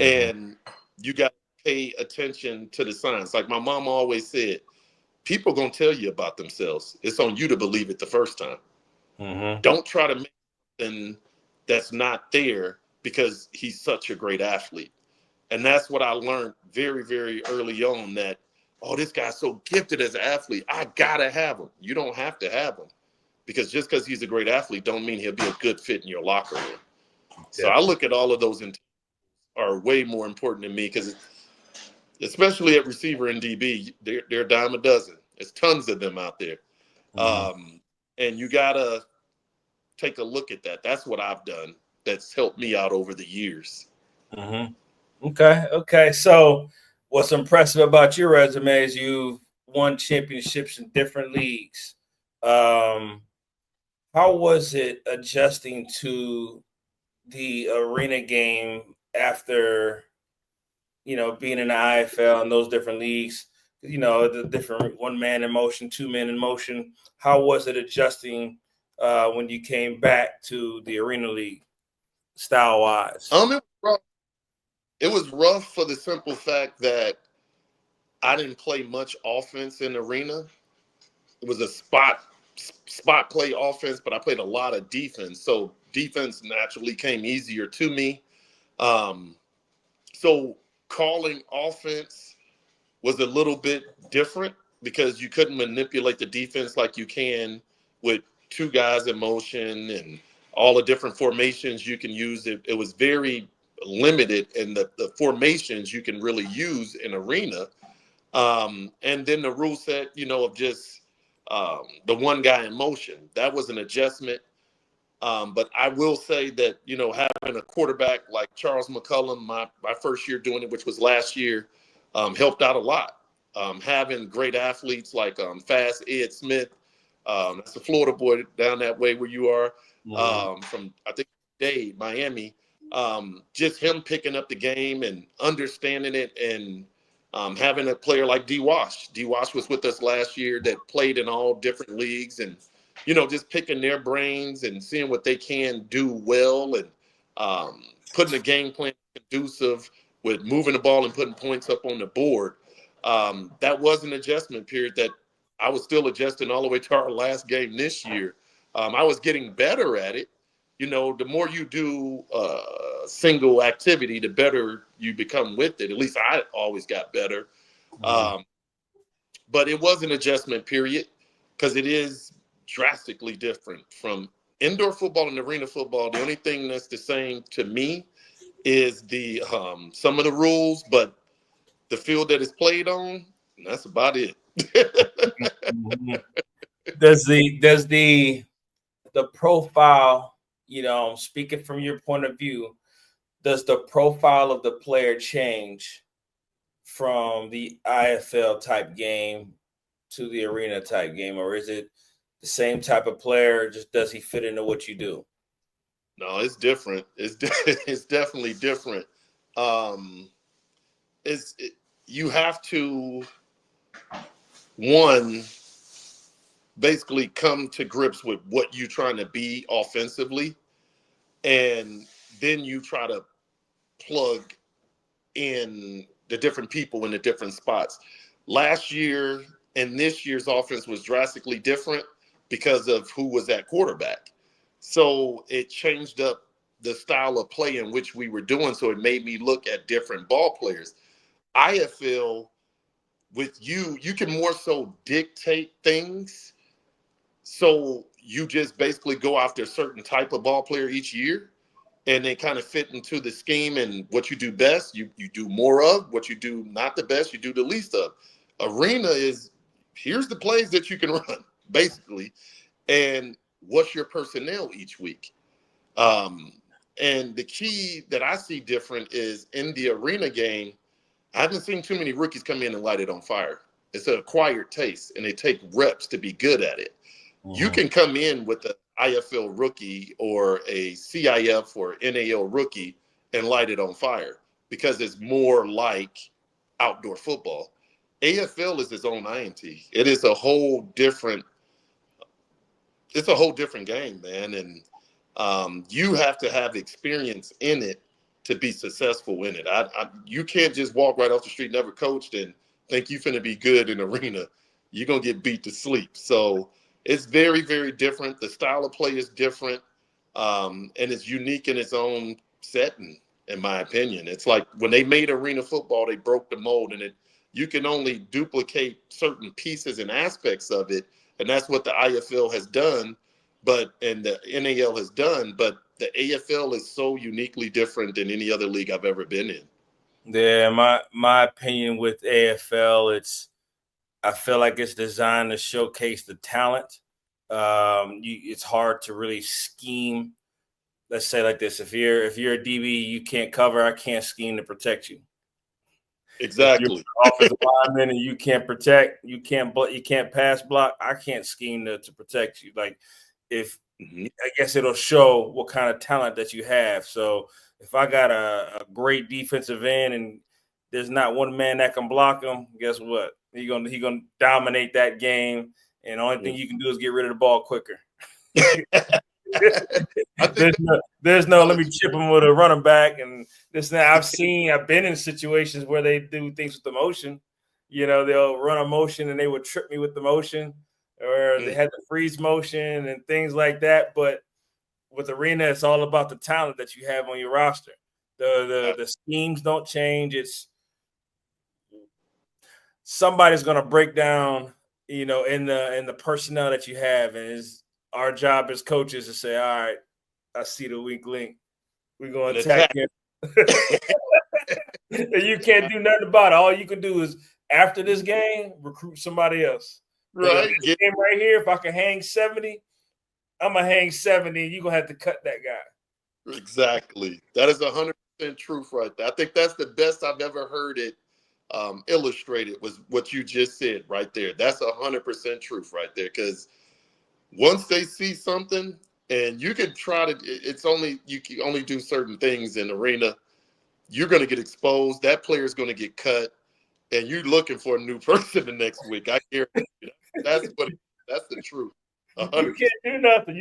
and you got to pay attention to the signs. Like my mom always said, people gonna tell you about themselves. It's on you to believe it the first time. Don't try to make something that's not there because he's such a great athlete. And that's what I learned very, very early on, that, oh, this guy's so gifted as an athlete, I gotta have him. You don't have to have him, because just because he's a great athlete don't mean he'll be a good fit in your locker room. So I look at all of those are way more important to me, because especially at receiver and DB, they're a dime a dozen. There's tons of them out there. And you gotta take a look at that. That's what I've done. That's helped me out over the years. Okay. So what's impressive about your resume is you've won championships in different leagues. How was it adjusting to the arena game after, being in the IFL and those different leagues, the different one man in motion, two men in motion? How was it adjusting when you came back to the arena league style wise? It was rough for the simple fact that I didn't play much offense in the arena. It was a spot play offense, but I played a lot of defense. So defense naturally came easier to me. So calling offense was a little bit different, because you couldn't manipulate the defense like you can with two guys in motion and all the different formations you can use. It was very limited in the formations you can really use in arena. And then the rule set, of just the one guy in motion, that was an adjustment. But I will say that, having a quarterback like Charles McCullum, my first year doing it, which was last year, helped out a lot. Having great athletes like Fast Ed Smith, that's a Florida boy down that way where you are, from, I think, Dade, Miami. Just him picking up the game and understanding it, and having a player like D. Wash. D. Wash was with us last year, that played in all different leagues, and just picking their brains and seeing what they can do well, and putting a game plan conducive with moving the ball and putting points up on the board. That was an adjustment period that I was still adjusting all the way to our last game this year. I was getting better at it. The more you do single activity, the better you become with it. At least I always got better. But it was an adjustment period, because it is drastically different from indoor football and arena football. The only thing that's the same to me is the some of the rules, but the field that it's played on, that's about it. Does the profile, speaking from your point of view, does the profile of the player change from the IFL type game to the arena type game, or is it the same type of player? Just does he fit into what you do? No, it's different. It's definitely different. You have to, one, basically come to grips with what you're trying to be offensively, and then you try to plug in the different people in the different spots. Last year and this year's offense was drastically different because of who was at quarterback. So it changed up the style of play in which we were doing. So it made me look at different ball players. IFL, with you can more so dictate things. So you just basically go after a certain type of ball player each year, and they kind of fit into the scheme, and what you do best, you do more of. What you do not the best, you do the least of. Arena is, here's the plays that you can run, basically, and what's your personnel each week. And the key that I see different is in the arena game, I haven't seen too many rookies come in and light it on fire. It's an acquired taste, and they take reps to be good at it. You can come in with an IFL rookie or a CIF or NAL rookie and light it on fire, because it's more like outdoor football. AFL is its own INT. It is a whole different it's a whole different game, man. And you have to have experience in it to be successful in it. You can't just walk right off the street, never coached, and think you finna be good in arena. You're gonna get beat to sleep. So it's very, very different. The style of play is different, and it's unique in its own setting, in my opinion. It's like when they made arena football, they broke the mold, and you can only duplicate certain pieces and aspects of it, and that's what the IFL has done, and the NAL has done. But the AFL is so uniquely different than any other league I've ever been in. Yeah, my opinion with AFL, I feel like it's designed to showcase the talent. It's hard to really scheme. Let's say like this: if you're a DB, you can't cover. I can't scheme to protect you. If you're Exactly. an offensive lineman and you can't protect, you can't pass block. I can't scheme to protect you. Like if I guess it'll show what kind of talent that you have. So if I got a great defensive end and there's not one man that can block him, guess what? He gonna dominate that game, and the only thing you can do is get rid of the ball quicker. there's no let me chip him with a running back and this now I've been in situations where they do things with the motion. They'll run a motion and they would trip me with the motion, or they had the freeze motion and things like that. But with arena, it's all about the talent that you have on your roster. The schemes don't change. It's somebody's gonna break down, in the personnel that you have, and our job as coaches to say, all right, I see the weak link. We're going to attack him. And you can't do nothing about it. All you can do is, after this game, recruit somebody else. Right. This game right here, if I can hang 70, I'm going to hang 70, and you're going to have to cut that guy. Exactly. That is 100% truth right there. I think that's the best I've ever heard it illustrated, was what you just said right there. That's 100% truth right there, because once they see something, and you can try to, you can only do certain things in arena, you're going to get exposed. That player is going to get cut, and you're looking for a new person the next week. I guarantee you. That's the truth. 100%. You can't do nothing.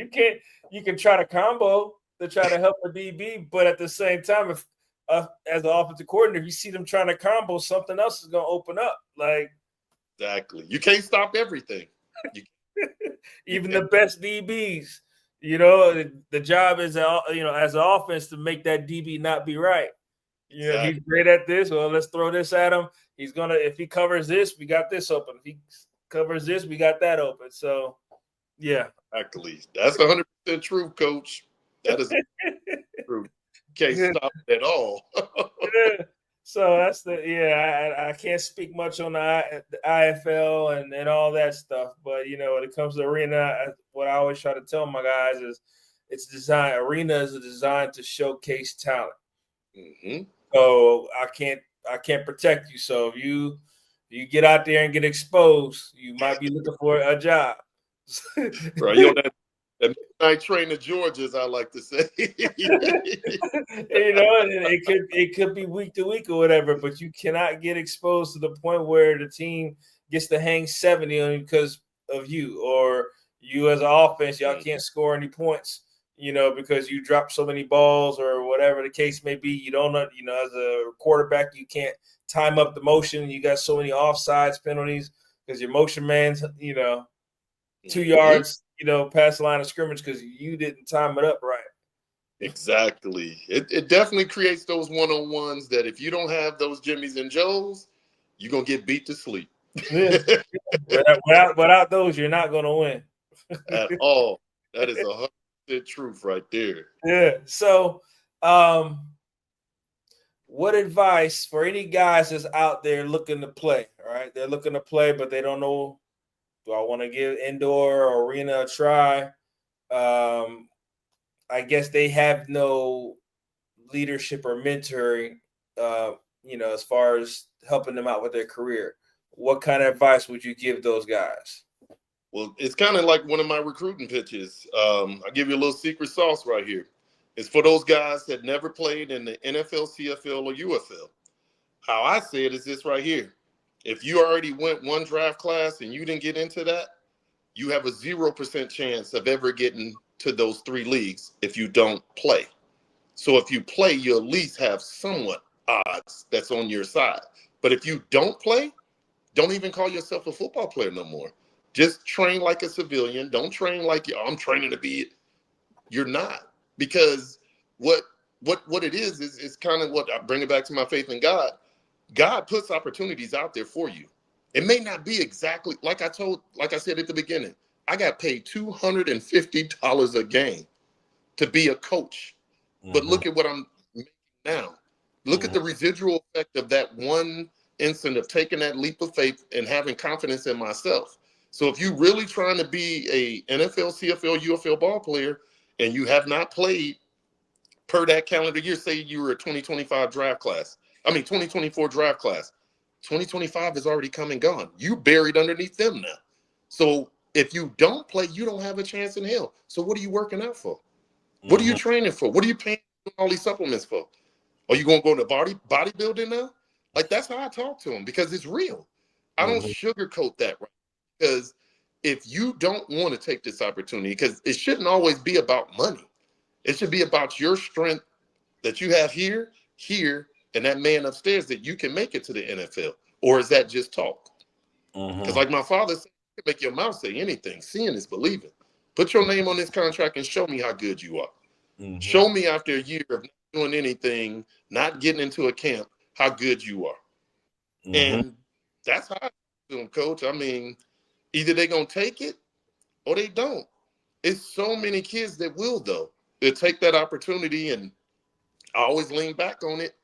You can try to combo to try to help a DB, but at the same time, if as an offensive coordinator, if you see them trying to combo, something else is going to open up. Like, exactly. You can't stop everything. Even the best DBs, the job is, as an offense, to make that DB not be right. Exactly. He's great at this. Well, let's throw this at him. If he covers this, we got this open. If he covers this, we got that open. So, yeah. Exactly. That's 100% true, Coach. That is true. Can't stop it at all. Yeah. So that's I can't speak much on the IFL and all that stuff. But, when it comes to arena, what I always try to tell my guys is arena is designed to showcase talent. Mm-hmm. So I can't protect you. So if you get out there and get exposed, you might be looking for a job. Right. That midnight train to Georgia, as I like to say. It could be week to week or whatever, but you cannot get exposed to the point where the team gets to hang 70 on you because of you, or you as an offense, y'all can't score any points, because you drop so many balls or whatever the case may be. You don't know, as a quarterback, you can't time up the motion. You got so many offsides penalties because your motion man's, 2 yards, past the line of scrimmage because you didn't time it up right. Exactly. It definitely creates those one-on-ones that if you don't have those Jimmys and Joes, you're going to get beat to sleep. Yeah. Without those, you're not going to win. At all. That is 100% truth right there. Yeah. So, what advice for any guys that's out there looking to play? All right, they're looking to play, but they don't know, do I want to give indoor or arena a try? I guess they have no leadership or mentoring, as far as helping them out with their career. What kind of advice would you give those guys? Well, it's kind of like one of my recruiting pitches. I'll give you a little secret sauce right here. It's for those guys that never played in the NFL, CFL, or UFL. How I say it is this right here. If you already went one draft class and you didn't get into that, you have a 0% chance of ever getting to those 3 leagues if you don't play. So if you play, you at least have somewhat odds that's on your side. But if you don't play, don't even call yourself a football player no more. Just train like a civilian. Don't train like I'm training to be. You're not, because what it is kind of what I bring it back to my faith in God. God puts opportunities out there for you. It may not be exactly like I said at the beginning. I got paid $250 a game to be a coach. But look at what I'm making now. Look at the residual effect of that one instant of taking that leap of faith and having confidence in myself. So if you're really trying to be a NFL, CFL, UFL ball player, and you have not played per that calendar year, say you were a 2024 draft class, 2025 is already come and gone. You buried underneath them now. So if you don't play, you don't have a chance in hell. So what are you working out for? What are you training for? What are you paying all these supplements for? Are you going to go to bodybuilding now? Like, that's how I talk to them, because it's real. I don't sugarcoat that, right? Because if you don't want to take this opportunity, because it shouldn't always be about money. It should be about your strength that you have here, and that man upstairs, that you can make it to the NFL. Or is that just talk? Because like my father said, you can make your mouth say anything. Seeing is believing. Put your name on this contract and show me how good you are. Show me after a year of not doing anything, not getting into a camp, how good you are. And that's how I do them, coach. I mean, either they're going to take it or they don't. It's so many kids that will, though. They'll take that opportunity, and I always lean back on it.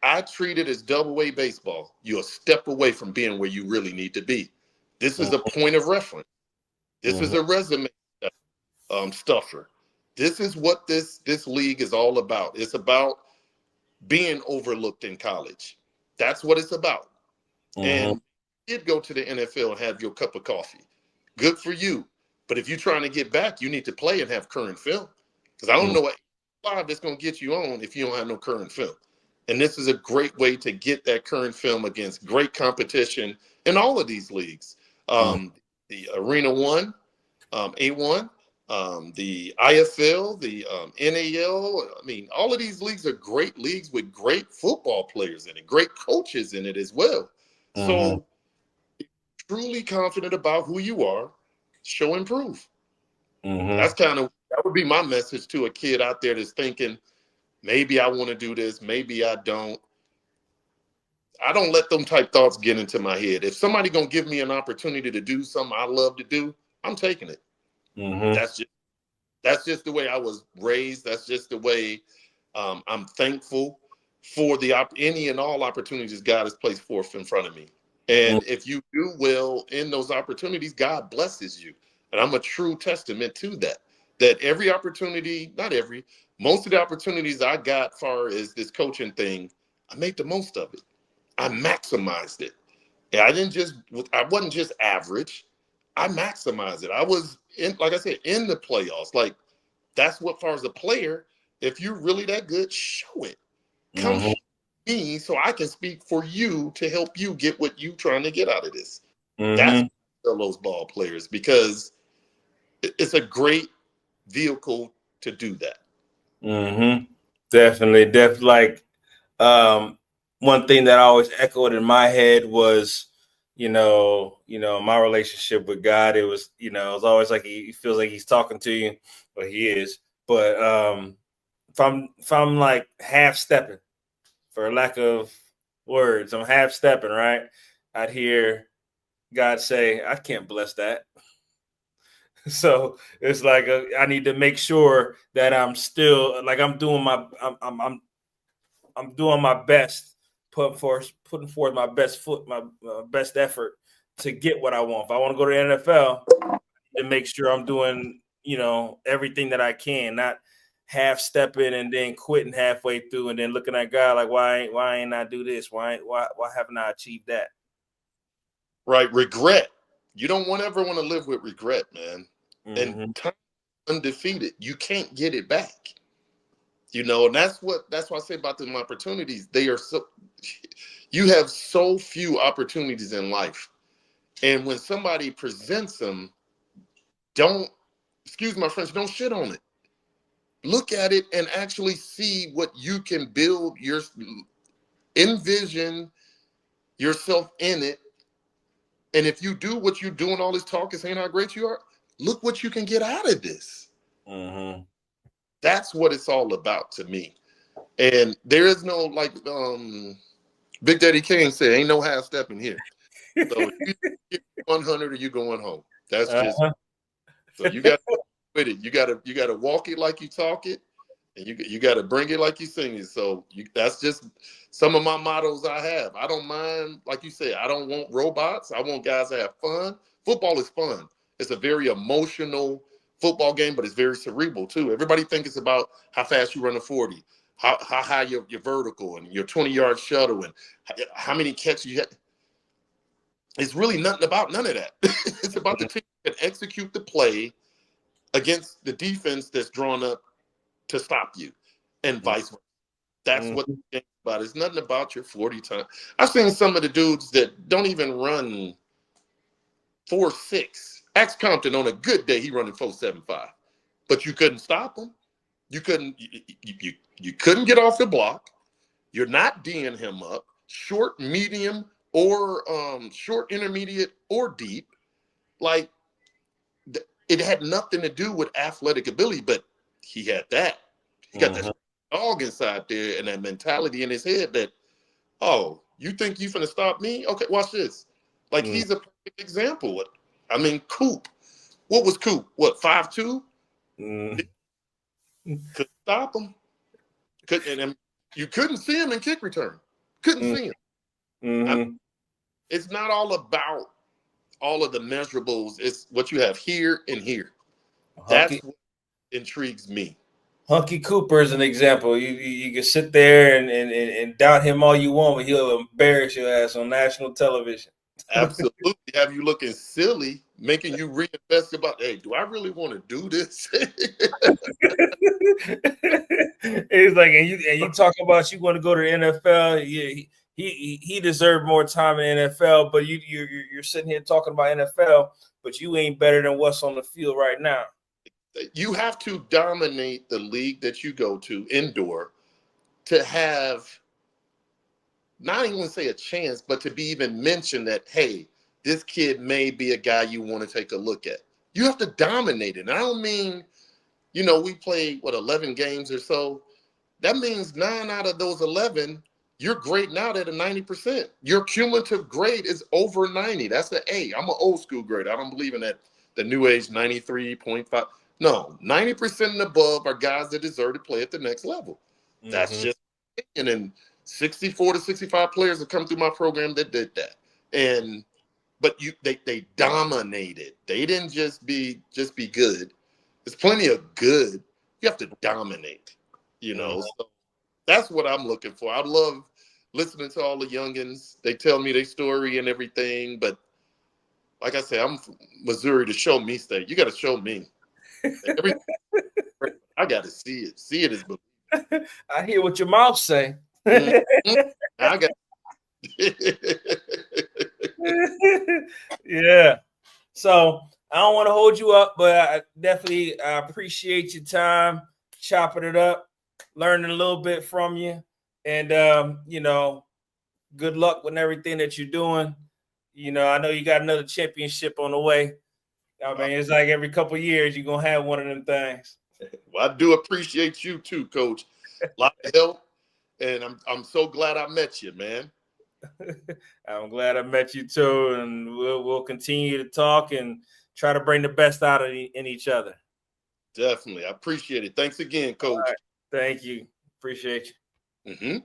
I treat it as double A baseball. You're a step away from being where you really need to be. This is a point of reference. This is a resume stuffer. This is what this league is all about. It's about being overlooked in college. That's what it's about. And you did go to the NFL and have your cup of coffee. Good for you. But if you're trying to get back, you need to play and have current film. Because I don't know what live that's going to get you on if you don't have no current film. And this is a great way to get that current film against great competition in all of these leagues. The Arena 1, A1, the IFL, the NAL. I mean, all of these leagues are great leagues with great football players in it, great coaches in it as well. So, truly confident about who you are, show and prove. That would be my message to a kid out there that's thinking, maybe I want to do this, maybe I don't. I don't let them type thoughts get into my head. If somebody gonna give me an opportunity to do something I love to do, I'm taking it. That's just the way I was raised. That's just the way I'm thankful for any and all opportunities God has placed forth in front of me. And if you do well in those opportunities, God blesses you. And I'm a true testament to that. That every opportunity, not every, most of the opportunities I got far as this coaching thing, I made the most of it. I maximized it. And I wasn't just average. I maximized it. I was in, like I said, in the playoffs. Like, that's what, far as a player, if you're really that good, show it. Come show me so I can speak for you to help you get what you're trying to get out of this. That's those ball players, because it's a great vehicle to do that. Definitely. Like, one thing that I always echoed in my head was, my relationship with God. It was, it was always like he feels like he's talking to you, or he is. But if I'm like half stepping, for lack of words, I'm half stepping, right? I'd hear God say, "I can't bless that." So it's like I need to make sure that I'm still like I'm doing I'm doing my best, putting forth my best effort to get what I want. If I want to go to the NFL, to make sure I'm doing everything that I can, not half stepping and then quitting halfway through and then looking at God like, why ain't I do this? Why haven't I achieved that? Right, regret. You don't ever want to live with regret, man. And time undefeated, you can't get it back. And that's why I say about them opportunities. You have so few opportunities in life. And when somebody presents them, don't, excuse my French, don't shit on it. Look at it and actually see what you can build, envision yourself in it. And if you do what you do and all this talk and saying how great you are, look what you can get out of this. Mm-hmm. That's what it's all about to me. And there is no, like Big Daddy Kane said, ain't no half stepping here. So you get 100 or you going home. That's just, so you got to with it. You got to walk it like you talk it, and you got to bring it like you sing it. So that's just some of my mottos I have. I don't mind, like you said, I don't want robots. I want guys to have fun. Football is fun. It's a very emotional football game, but it's very cerebral too. Everybody thinks it's about how fast you run a 40, how high your vertical and your 20-yard shuttle and how many catches you had. It's really nothing about none of that. It's about the team that can execute the play against the defense that's drawn up to stop you, and vice versa. That's what the game's about. It's nothing about your 40 time. I've seen some of the dudes that don't even run 4.6. Axe Compton on a good day, he running 4.75. But you couldn't stop him. You couldn't get off the block. You're not D'ing him up. Short, medium, or short, intermediate, or deep. Like, it had nothing to do with athletic ability, but he had that. He got that dog inside there and that mentality in his head that, oh, you think you finna stop me? Okay, watch this. Like, he's a perfect example. I mean, Coop. What was Coop? What, 5'2"? Couldn't stop him. And you couldn't see him in kick return. Couldn't see him. I mean, it's not all about all of the measurables. It's what you have here and here. That's what intrigues me. Hunky Cooper is an example. You can sit there and doubt him all you want, but he'll embarrass your ass on national television. Absolutely. Have you looking silly, making you reinvest about, hey, do I really want to do this? It's like, and you talk about you want to go to the NFL. Yeah, he deserved more time in the NFL, but you're sitting here talking about NFL, but you ain't better than what's on the field right now. You have to dominate the league that you go to indoor to have, not even say a chance, but to be even mentioned that, hey, this kid may be a guy you want to take a look at. You have to dominate it. And I don't mean, we played, 11 games or so. That means 9 out of those 11, you're grading out at a 90%. Your cumulative grade is over 90. That's the A. I'm an old school grade. I don't believe in that, the new age 93.5. No, 90% and above are guys that deserve to play at the next level. That's just, and then 64 to 65 players have come through my program that did that. But they dominated. They didn't just be good. There's plenty of good. You have to dominate, So that's what I'm looking for. I love listening to all the youngins. They tell me their story and everything. But like I said, I'm from Missouri to show me state. You got to show me. I got to see it. See it as belief. I hear what your mouth say. I got. Yeah. So I don't want to hold you up, but I definitely appreciate your time, chopping it up, learning a little bit from you, and good luck with everything that you're doing. I know you got another championship on the way. I mean, it's like every couple of years you're gonna have one of them things. Well, I do appreciate you too, Coach. A lot of help, and I'm so glad I met you, man. I'm glad I met you too, and we'll continue to talk and try to bring the best out of in each other. Definitely, I appreciate it. Thanks again, Coach. Right. Thank you. Appreciate you.